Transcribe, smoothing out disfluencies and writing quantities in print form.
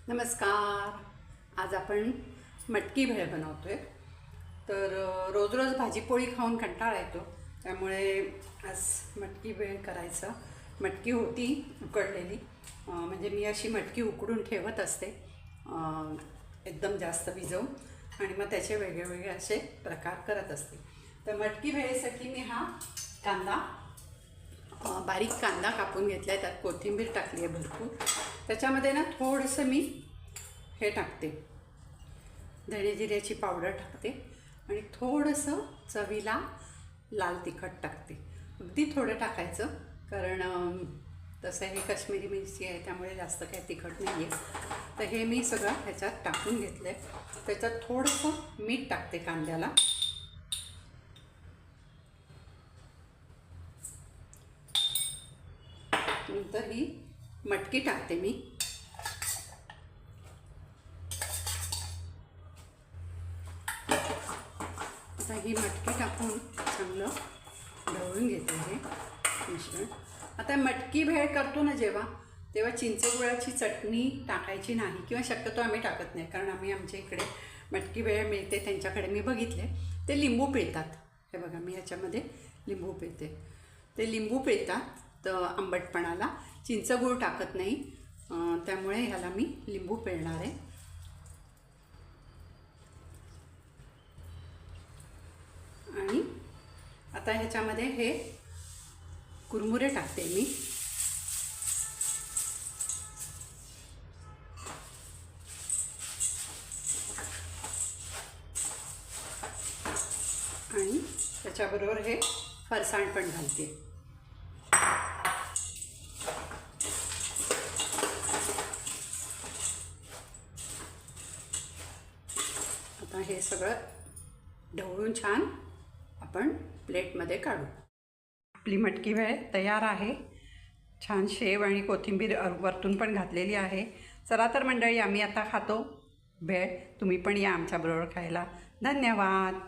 नमस्कार. आज आपण मटकी भेळ बनवतोय. तर रोज रोज भाजीपोळी खाऊन कंटाळा येतो, त्यामुळे आज मटकी भेळ करायचं. मटकी होती उकडलेली, म्हणजे मी अशी मटकी उकडून ठेवत असते एकदम जास्त भिजवून, आणि मग त्याचे वेगळे वेगळे असे प्रकार करत असते. तर मटकी भेळीसाठी मी हा कांदा, बारीक कांदा कापून घेतला आहे, त्यात कोथिंबीर टाकली आहे भरपूर. त्याच्यामध्ये ना थोडंसं मी हे टाकते, धणे जिऱ्याची पावडर टाकते, आणि थोडंसं चवीला लाल तिखट टाकते. अगदी थोडं टाकायचं, कारण तसं हे काश्मीरी मिरची आहे त्यामुळे जास्त काही तिखट नाही आहे. तर हे मी सगळं ह्याच्यात टाकून घेतलं आहे. त्याच्यात थोडंसं मीठ टाकते कांद्याला. नंतर ही मटकी टाकते मी. आता ही मटकी टाकून चांगलं ढवळून घेते हे मिश्रण. आता मटकी भेळ करतो ना जेव्हा, तेव्हा चिंचगुळाची चटणी टाकायची नाही, किंवा शक्यतो आम्ही टाकत नाही, कारण आमच्या इकडे मटकी भेळ मिळते त्यांच्याकडे मी बघितले, ते लिंबू पिळतात. हे बघा, मी ह्याच्यामध्ये लिंबू पिळते. ते लिंबू पिळतात तर आंबटपणाला, चिंचगूळ टाकत नाही, त्यामुळे ह्याला मी लिंबू पिळणार आहे. आणि आता ह्याच्यामध्ये हे कुरमुरे टाकते मी. आणि त्याच्याबरोबर हे फरसाण पण घालते. आता हे सगळं ढवळून छान आपण प्लेटमध्ये काढू. आपली मटकी भेळ तयार आहे. छान शेव आणि कोथिंबीर वरतून पण घातलेली आहे. चला तर मंडळी, आम्ही आता खातो भेळ. तुम्ही पण या आमच्याबरोबर खायला. धन्यवाद.